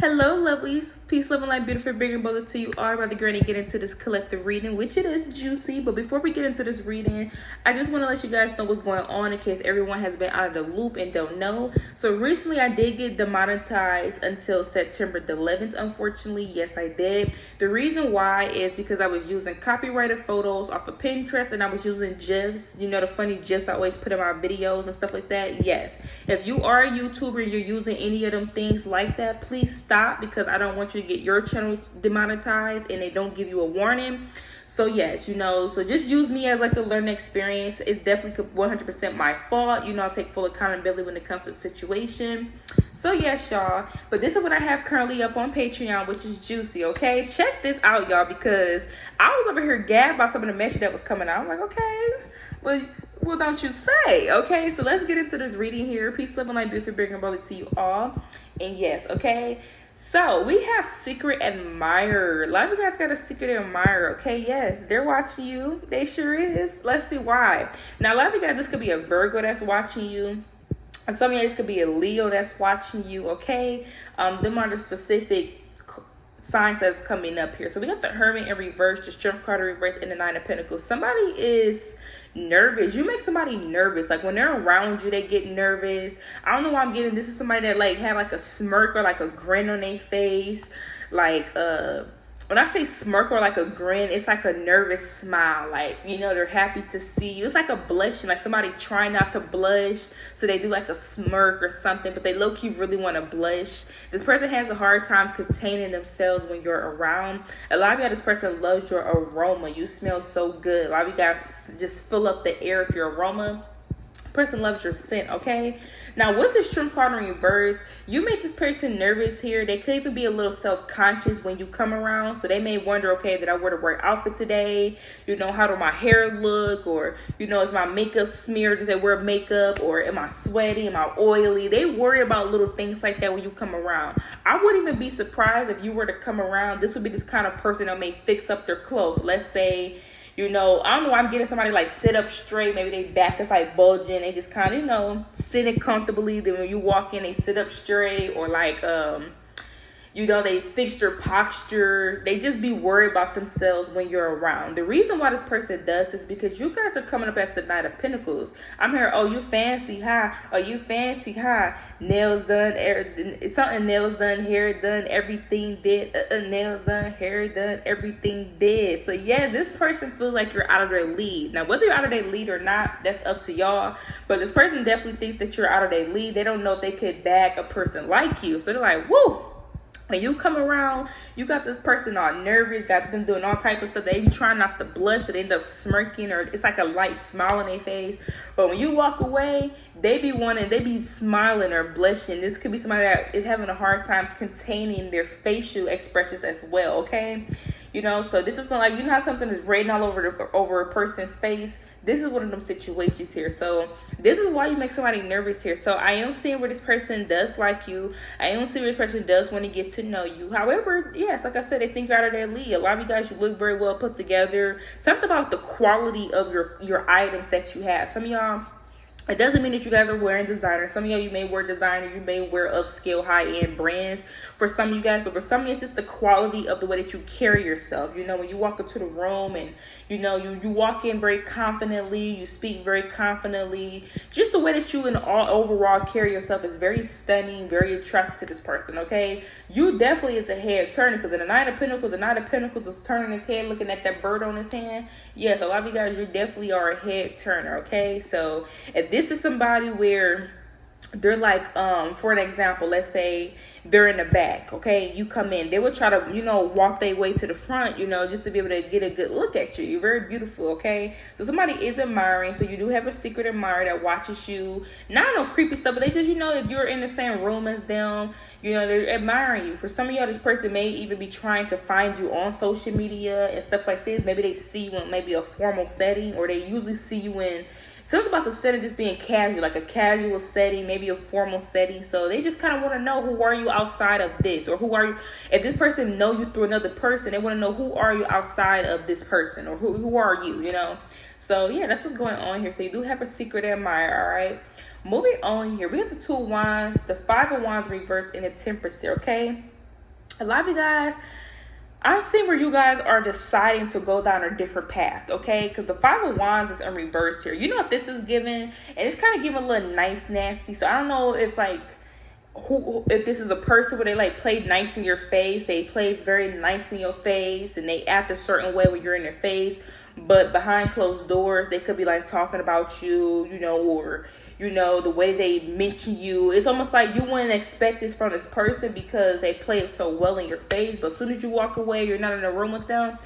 Hello, lovelies. Peace, love, and light, beautiful, big and bold to you all. About to get into this collective reading, which it is juicy. But before we get into this reading, I just want to let you guys know what's going on in case everyone has been out of the loop and don't know. So recently, I did get demonetized until September the 11th, unfortunately. Yes, I did. The reason why is because I was using copyrighted photos off of Pinterest, and I was using GIFs. You know, the funny GIFs I always put in my videos and stuff like that. Yes. If you are a YouTuber and you're using any of them things like that, please stop, because I don't want you to get your channel demonetized and they don't give you a warning. So yes, you know, so just use me as like a learning experience. It's definitely 100% my fault. You know, I'll take full accountability when it comes to the situation. So yes, y'all, but this is what I have currently up on Patreon, which is juicy. Okay, check this out, y'all, because I was over here gagged by some of the message that was coming out. I'm like, okay, well, don't you say? Okay, so let's get into this reading here. Peace, love, and light, beautiful, big and bold to you all. And yes, okay, so we have secret admirer. A lot of you guys got a secret admirer. Okay, yes, they're watching you. They sure is. Let's see why. Now, a lot of you guys, this could be a Virgo that's watching you. And some of you guys could be a Leo that's watching you. Okay, them are the specific signs that's coming up here. So we got the Hermit in reverse, the Strength card in reverse, and the Nine of Pentacles. Somebody is nervous. You make somebody nervous. Like when they're around you, they get nervous. I don't know why I'm getting this is somebody that like had like a smirk or like a grin on their face. Like when I say smirk or like a grin, it's like a nervous smile. Like, you know, they're happy to see you. It's like a blushing, like somebody trying not to blush. So they do like a smirk or something, but they low-key really want to blush. This person has a hard time containing themselves when you're around. A lot of you guys, this person loves your aroma. You smell so good. A lot of you guys just fill up the air with your aroma. Person loves your scent. Okay, now with the Strength card in reverse, you make this person nervous here. They could even be a little self-conscious when you come around, so they may wonder, okay, did I wear the right outfit today? You know, how do my hair look? Or, you know, is my makeup smeared? Did they wear makeup? Or am I sweaty? Am I oily? They worry about little things like that when you come around. I wouldn't even be surprised if you were to come around. This would be this kind of person that may fix up their clothes. Let's say, you know, I don't know why I'm getting somebody like sit up straight. Maybe they back is like bulging. They just kind of, you know, sitting comfortably. Then when you walk in, they sit up straight. Or like, you know, they fix their posture. They just be worried about themselves when you're around. The reason why this person does this is because you guys are coming up as the Knight of Pentacles. I'm here, oh, you fancy, huh? Oh, you fancy, huh? Nails done, something nails done, hair done, everything did. Nails done, hair done, everything did. So yes, this person feels like you're out of their league. Now, whether you're out of their lead or not, that's up to y'all. But this person definitely thinks that you're out of their league. They don't know if they could bag a person like you. So they're like, woo. When you come around, you got this person all nervous, got them doing all type of stuff. They be trying not to blush, or they end up smirking, or it's like a light smile on their face. But when you walk away, they be smiling or blushing. This could be somebody that is having a hard time containing their facial expressions as well, okay? You know, so this is like, you know how something is raining all over a person's face? This is one of them situations here. So this is why you make somebody nervous here. So I am seeing where this person does like you. I am seeing where this person does want to get to know you. However, yes, like I said, they think you're out of their league. A lot of you guys, you look very well put together. Something about the quality of your items that you have. Some of y'all, it doesn't mean that you guys are wearing designer. Some of y'all, you may wear designer, you may wear upscale high-end brands for some of you guys, but for some of you, it's just the quality of the way that you carry yourself. You know, when you walk into the room and, you know, you walk in very confidently, you speak very confidently. Just the way that you overall carry yourself is very stunning, very attractive to this person, okay? You definitely is a head turner, because in the Knight of Pentacles is turning his head, looking at that bird on his hand. Yes, a lot of you guys, you definitely are a head turner, okay? So if this is somebody where they're like, for an example, let's say they're in the back, okay? You come in, they would try to, you know, walk their way to the front, you know, just to be able to get a good look at you. You're very beautiful, okay? So somebody is admiring, so you do have a secret admirer that watches you. Not no creepy stuff, but they just, you know, if you're in the same room as them, you know, they're admiring you. For some of y'all, this person may even be trying to find you on social media and stuff like this. Maybe they see you in maybe a formal setting, or they usually see you in something about the setting just being casual, like a casual setting, maybe a formal setting. So they just kind of want to know, who are you outside of this? Or who are you, if this person know you through another person, they want to know, who are you outside of this person? Or who are you, you know? So yeah, that's what's going on here. So you do have a secret admirer, all right? Moving on here, we got the Two of Wands, the Five of Wands reversed, and the Temperance here, okay? A lot of you guys, I'm seeing where you guys are deciding to go down a different path, okay? Because the Five of Wands is in reverse here. You know what this is giving? And it's kind of giving a little nice, nasty. So I don't know if if this is a person where they like play nice in your face. They play very nice in your face and they act a certain way when you're in their face. But behind closed doors, they could be like talking about you, or the way they mention you. It's almost like you wouldn't expect this from this person because they play it so well in your face. But as soon as you walk away, you're not in a room with them,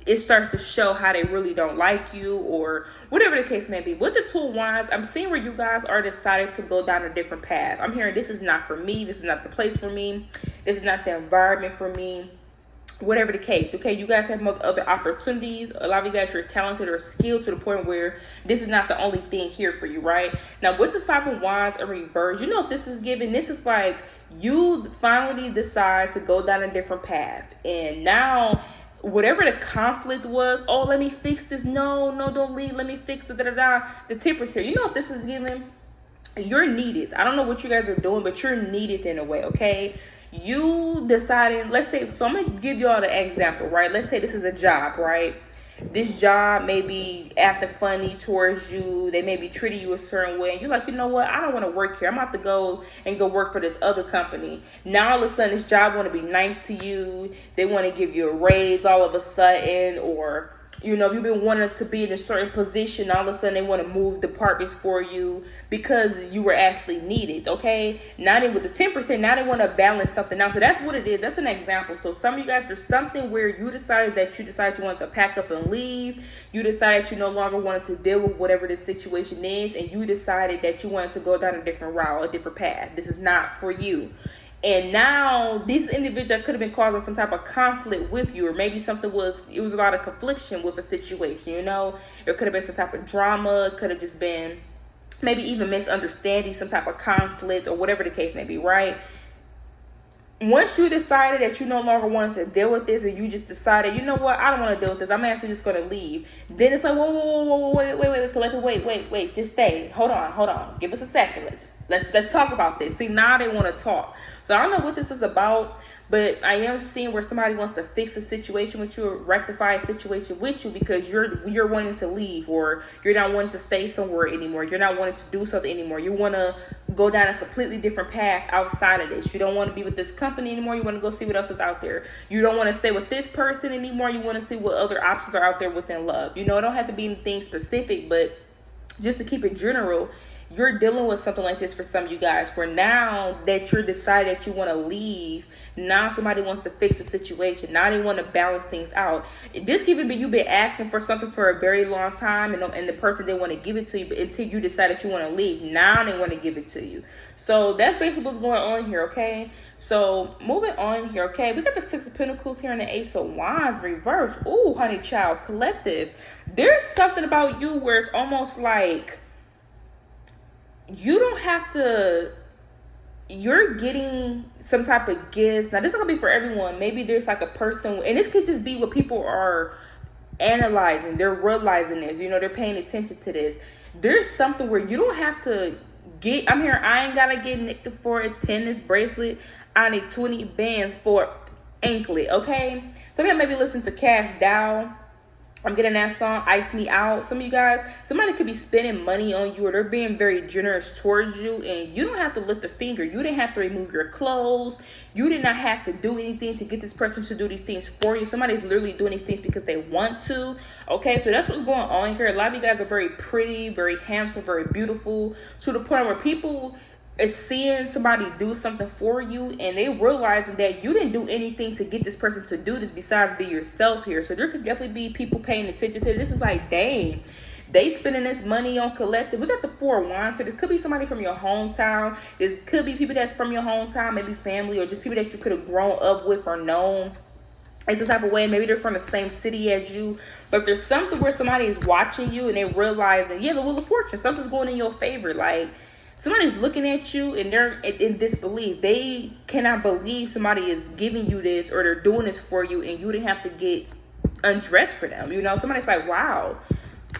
it starts to show how they really don't like you or whatever the case may be. With the Two of Wands, I'm seeing where you guys are deciding to go down a different path. I'm hearing this is not for me. This is not the place for me. This is not the environment for me. Whatever the case, okay? You guys have other opportunities. A lot of you guys are talented or skilled to the point where this is not the only thing here for you, right? Now, with this Five of Wands in reverse, you know what this is giving? This is like you finally decide to go down a different path. And now, whatever the conflict was, oh, let me fix this. No, don't leave. Let me fix it. The Temperance here. You know what this is giving? You're needed. I don't know what you guys are doing, but you're needed in a way, okay? You deciding, let's say, so I'm going to give you all the example, right? Let's say this is a job, right? This job may be acting funny towards you. They may be treating you a certain way. And you're like, you know what? I don't want to work here. I'm about to go work for this other company. Now, all of a sudden, this job want to be nice to you. They want to give you a raise all of a sudden, or if you've been wanting to be in a certain position, all of a sudden they want to move departments for you because you were actually needed, okay? Now they with the 10%, now they want to balance something out. So that's what it is. That's an example. So some of you guys, there's something where you decided you wanted to pack up and leave. You decided you no longer wanted to deal with whatever the situation is, and you decided that you wanted to go down a different route, a different path. This is not for you. And now this individual could have been causing some type of conflict with you, or maybe it was a lot of confliction with a situation, It could have been some type of drama. It could have just been maybe even misunderstanding, some type of conflict, or whatever the case may be, right? Once you decided that you no longer wanted to deal with this, and you just decided, you know what, I don't want to deal with this, I'm actually just going to leave. Then it's like, whoa, wait, Collective, wait, just stay. Hold on. Give us a second. Let's talk about this. See, now they want to talk. So I don't know what this is about, but I am seeing where somebody wants to fix a situation with you or rectify a situation with you because you're wanting to leave, or you're not wanting to stay somewhere anymore. You're not wanting to do something anymore. You want to go down a completely different path outside of this. You don't want to be with this company anymore. You want to go see what else is out there. You don't want to stay with this person anymore. You want to see what other options are out there within love. It don't have to be anything specific, but just to keep it general, you're dealing with something like this for some of you guys, where now that you're decided that you want to leave, now somebody wants to fix the situation. Now they want to balance things out. This could even be you've been asking for something for a very long time, and the person didn't want to give it to you, but until you decide that you want to leave, now they want to give it to you. So that's basically what's going on here, okay? So moving on here, okay? We got the Six of Pentacles here and the Ace of Wands reverse. Ooh, honey child, Collective. There's something about you where it's almost like you don't have to, you're getting some type of gifts. Now, this is not gonna be for everyone. Maybe there's like a person, and this could just be what people are analyzing. They're realizing this, they're paying attention to this. There's something where you don't have to get, I'm here, I ain't gotta get naked for a tennis bracelet. I need 20 bands for anklet, okay? Some of you maybe listen to Cash Dow. I'm getting that song, Ice Me Out. Some of you guys, somebody could be spending money on you, or they're being very generous towards you, and you don't have to lift a finger. You didn't have to remove your clothes. You did not have to do anything to get this person to do these things for you. Somebody's literally doing these things because they want to. Okay, so that's what's going on here. A lot of you guys are very pretty, very handsome, very beautiful, to the point where people is seeing somebody do something for you, and they realizing that you didn't do anything to get this person to do this besides be yourself here. So there could definitely be people paying attention to this. Is like, dang, they spending this money on Collective. We got the Four of Wands. So this could be somebody from your hometown. This could be people that's from your hometown, maybe family, or just people that you could have grown up with or known. It's the type of way, maybe they're from the same city as you, but there's something where somebody is watching you and they're realizing, the Wheel of Fortune, something's going in your favor. Like, somebody's looking at you and they're in disbelief. They cannot believe somebody is giving you this, or they're doing this for you, and you didn't have to get undressed for them. Somebody's like, wow,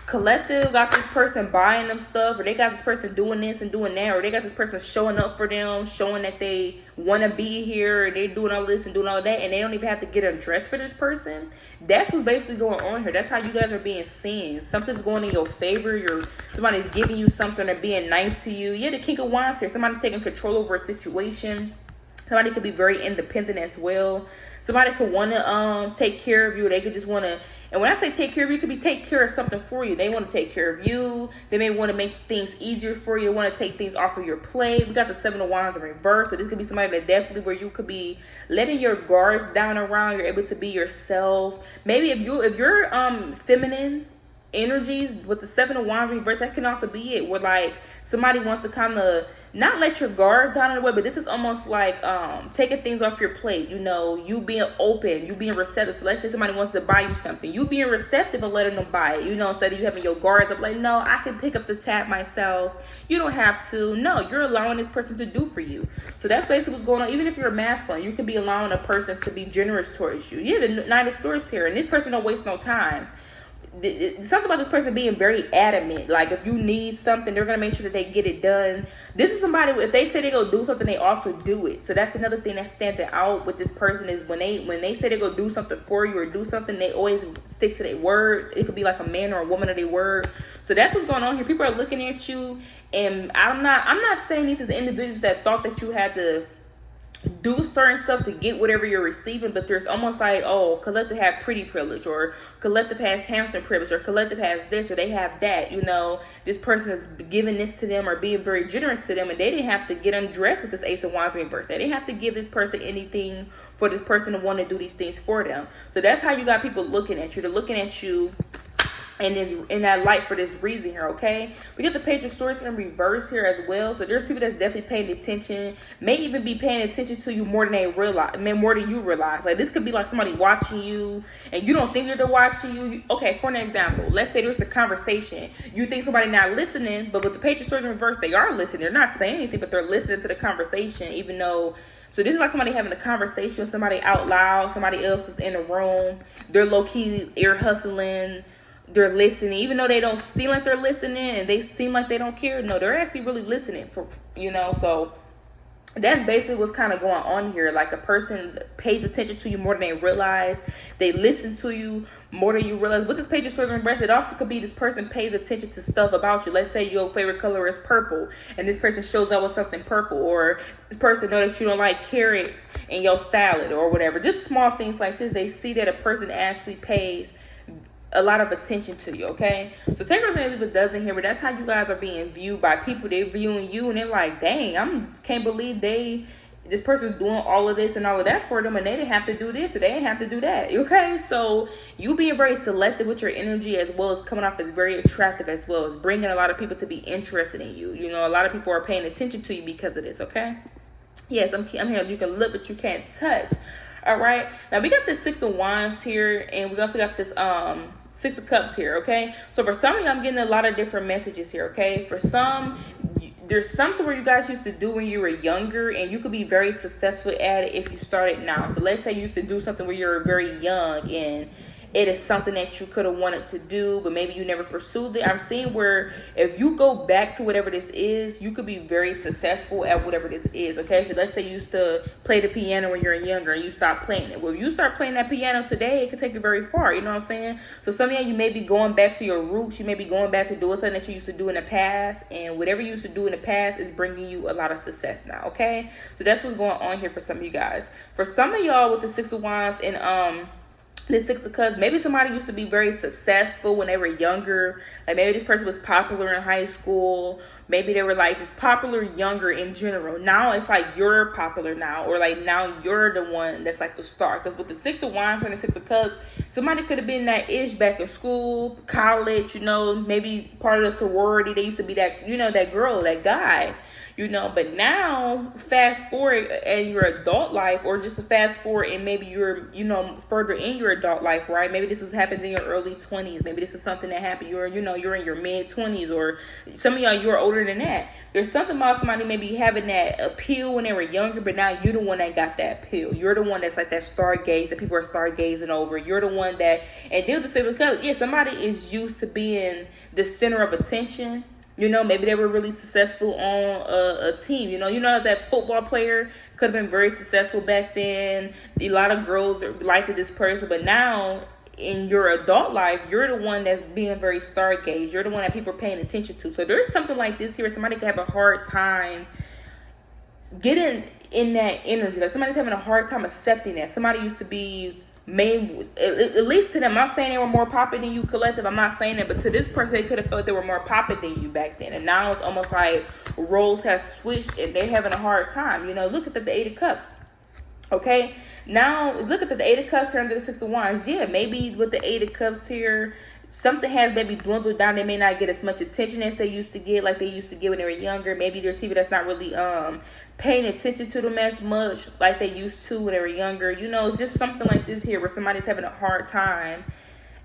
Collective got this person buying them stuff, or they got this person doing this and doing that, or they got this person showing up for them, showing that they want to be here, and they doing all this and doing all of that, and they don't even have to get undressed for this person. That's what's basically going on here. That's how you guys are being seen. Something's going in your favor. Somebody's giving you something or being nice to you. Yeah, the King of Wands here. Somebody's taking control over a situation. Somebody could be very independent as well. Somebody could want to take care of you. They could just want to, and when I say take care of you, it could be take care of something for you. They want to take care of you. They may want to make things easier for you. They want to take things off of your plate. We got the 7 of Wands in reverse. So this could be somebody that definitely where you could be letting your guards down around. You're able to be yourself. Maybe if you're feminine energies with the 7 of Wands reverse, that can also be it, where like somebody wants to kind of not let your guards down in a way, but this is almost like taking things off your plate, you know, you being open, you being receptive. So let's say somebody wants to buy you something, you being receptive and letting them buy it, you know, instead of you having your guards up like, no, I can pick up the tab myself, you don't have to. No, you're allowing this person to do for you. So that's basically what's going on. Even if you're masculine, you can be allowing a person to be generous towards you. Yeah, the Knight of Swords here, and this person don't waste no time. Something about this person being very adamant. Like if you need something, they're gonna make sure that they get it done. This is somebody, if they say they go do something, they also do it. So that's another thing that's standing out with this person, is when they say they go do something for you or do something, they always stick to their word. It could be like a man or a woman of their word. So that's what's going on here. People are looking at you, and I'm not saying these as individuals that thought that you had to do certain stuff to get whatever you're receiving, but there's almost like, oh, collective have pretty privilege, or collective has handsome privilege, or collective has this, or they have that, you know, this person is giving this to them or being very generous to them, and they didn't have to get undressed with this Ace of Wands reverse. They didn't have to give this person anything for this person to want to do these things for them. So that's how you got people looking at you. They're looking at you in that light for this reason here, okay? We get the Page of Swords in reverse here as well. So there's people that's definitely paying attention, may even be paying attention to you more than they realize, more than you realize. Like this could be like somebody watching you and you don't think that they're watching you. Okay, for an example, let's say there's a conversation. You think somebody not listening, but with the Page of Swords in reverse, they are listening. They're not saying anything, but they're listening to the conversation, even though. So this is like somebody having a conversation with somebody out loud. Somebody else is in the room. They're low-key ear hustling. They're listening, even though they don't seem like they're listening and they seem like they don't care. No, they're actually really listening for, you know. So that's basically what's kind of going on here. Like a person pays attention to you more than they realize. They listen to you more than you realize. With this Page of Swords in reverse, it also could be this person pays attention to stuff about you. Let's say your favorite color is purple, and this person shows up with something purple, or this person knows that you don't like carrots in your salad or whatever. Just small things like this. They see that a person actually pays a lot of attention to you, okay? So take representative if it doesn't hear, but that's how you guys are being viewed by people. They're viewing you and they're like, dang, can't believe this person's doing all of this and all of that for them, and they didn't have to do this or they didn't have to do that, okay? So you being very selective with your energy, as well as coming off as very attractive, as well as bringing a lot of people to be interested in you. You know, a lot of people are paying attention to you because of this, okay? Yes, I'm here. You can look, but you can't touch. All right, now we got this 6 of Wands here, and we also got this 6 of Cups here, okay? So for some of you, I'm getting a lot of different messages here, okay? For some, there's something where you guys used to do when you were younger, and you could be very successful at it if you started now. So let's say you used to do something where you're very young, and it is something that you could have wanted to do, but maybe you never pursued it. I'm seeing where if you go back to whatever this is, you could be very successful at whatever this is, okay? So let's say you used to play the piano when you're younger and you stop playing it. Well, if you start playing that piano today, it could take you very far, you know what I'm saying? So some of you may be going back to your roots. You may be going back to doing something that you used to do in the past, and whatever you used to do in the past is bringing you a lot of success now, okay? So that's what's going on here for some of you guys. For some of y'all with the 6 of Wands and this 6 of Cups, maybe somebody used to be very successful when they were younger. Like maybe this person was popular in high school. Maybe they were like just popular younger in general. Now it's like you're popular now, or like now you're the one that's like the star. Because with the 6 of Wands and the 6 of Cups, somebody could have been that ish back in school, college, you know, maybe part of the sorority. They used to be that, you know, that girl, that guy. you know. But now, fast forward in your adult life, or just a fast forward and maybe you're, you know, further in your adult life, right? Maybe this was happening in your early 20s. Maybe this is something that happened, you're in your mid 20s, or some of y'all, you're older than that. There's something about somebody maybe having that appeal when they were younger, but now you're the one that got that appeal. You're the one that's like that stargaze, that people are stargazing over. You're the one that, and deal with the same because, yeah, somebody is used to being the center of attention. You know, maybe they were really successful on a team. You know that football player could have been very successful back then. A lot of girls liked this person, but now in your adult life, you're the one that's being very stargazed. You're the one that people are paying attention to. So there's something like this here. Somebody could have a hard time getting in that energy. Like somebody's having a hard time accepting that. Somebody used to be made, at least to them. I'm not saying they were more popular than you, collective. I'm not saying that, but to this person, they could have felt they were more popular than you back then. And now it's almost like roles have switched and they're having a hard time. You know, look at the Eight of Cups. Okay, now look at the Eight of Cups here under the Six of Wands. Yeah, maybe with the Eight of Cups here, something has maybe dwindled down. They may not get as much attention as they used to get, like they used to get when they were younger. Maybe there's people that's not really paying attention to them as much like they used to when they were younger. You know, it's just something like this here where somebody's having a hard time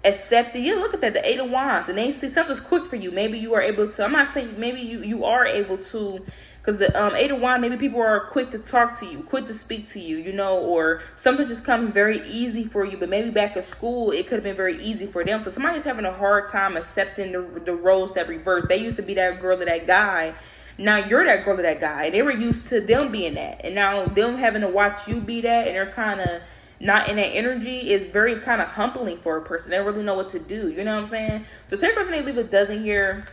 accepting. Yeah, look at that, the Eight of Wands, and they see something's quick for you. Maybe you are able to, I'm not saying maybe you are able to, because the Eight of Wands, maybe people are quick to talk to you, quick to speak to you, you know, or something just comes very easy for you. But maybe back at school, it could have been very easy for them. So somebody's having a hard time accepting the roles that reverse. They used to be that girl or that guy. Now you're that girl or that guy. They were used to them being that. And now them having to watch you be that, and they're kind of not in that energy, is very kind of humbling for a person. They don't really know what to do. You know what I'm saying? So take person they leave a dozen here.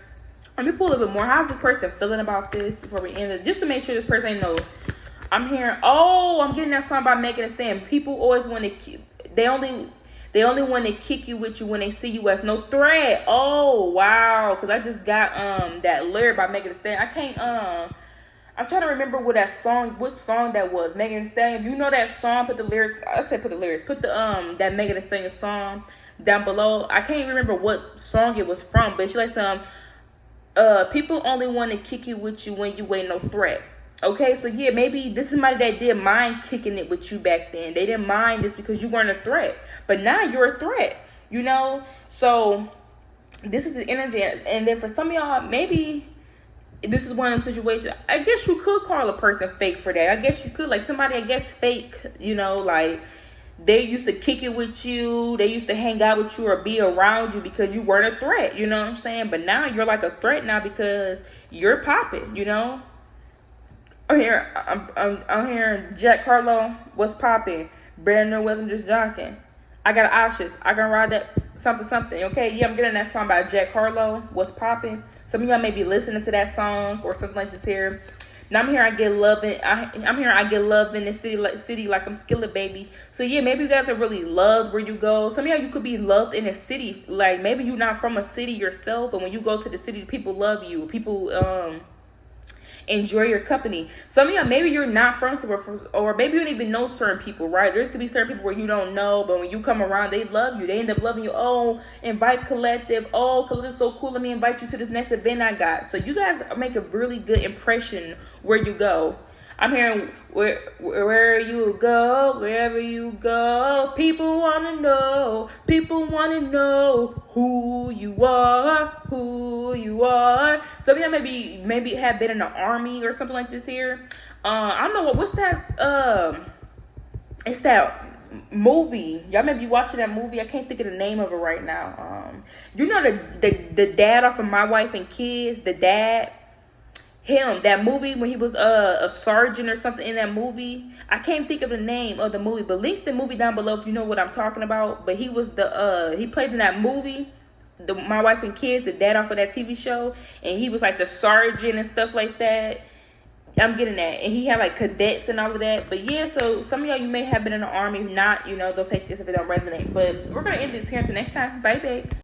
Let me pull a little bit more. How's this person feeling about this before we end it? Just to make sure this person knows. I'm hearing, I'm getting that song by Megan Thee Stallion. People always want to, they only want to kick you with you when they see you as no threat. Oh, wow. Because I just got that lyric by Megan Thee Stallion. I can't, I'm trying to remember what song that was. Megan Thee Stallion. If you know that song, put the lyrics. I said put the lyrics. Put the that Megan Thee Stallion song down below. I can't even remember what song it was from, but she like some people only want to kick you with you when you ain't no threat. Okay, so yeah, maybe this is somebody that didn't mind kicking it with you back then. They didn't mind this because you weren't a threat, but now you're a threat, you know. So this is the energy. And then for some of y'all, maybe this is one of them situations. I guess you could call a person fake for that. I guess you could, like somebody, I guess fake, you know, like they used to kick it with you. They used to hang out with you or be around you because you weren't a threat. You know what I'm saying? But now you're like a threat now because you're popping, you know. I'm hearing Jack Harlow, what's popping? Brand new wasn't just jocking. I got options. I can ride that something. Okay, yeah, I'm getting that song by Jack Harlow, what's popping. Some of y'all may be listening to that song or something like this here. Now I'm hearing I get love in the city like I'm Skillet, baby. So yeah, maybe you guys are really loved where you go. Some of y'all, you could be loved in a city. Like maybe you're not from a city yourself, but when you go to the city, people love you. People enjoy your company. Some of y'all, maybe you're not from somewhere, or maybe you don't even know certain people, right? There could be certain people where you don't know, but when you come around, they love you. They end up loving you. Oh, invite Collective. Oh, Collective's so cool. Let me invite you to this next event I got. So you guys make a really good impression where you go. I'm hearing where you go, wherever you go, people want to know who you are. Some of y'all maybe have been in the army or something like this here. I don't know what's that. It's that movie. Y'all may be watching that movie. I can't think of the name of it right now. You know the dad off of My Wife and Kids, the dad. Him, that movie when he was a sergeant or something in that movie. I can't think of the name of the movie, but link the movie down below if you know what I'm talking about. But he was he played in that movie, My Wife and Kids, the dad off of that TV show, and he was like the sergeant and stuff like that. I'm getting that. And he had like cadets and all of that. But yeah, so some of y'all, you may have been in the army. If not, you know, don't take this if it don't resonate. But we're gonna end this here until next time. Bye, babes.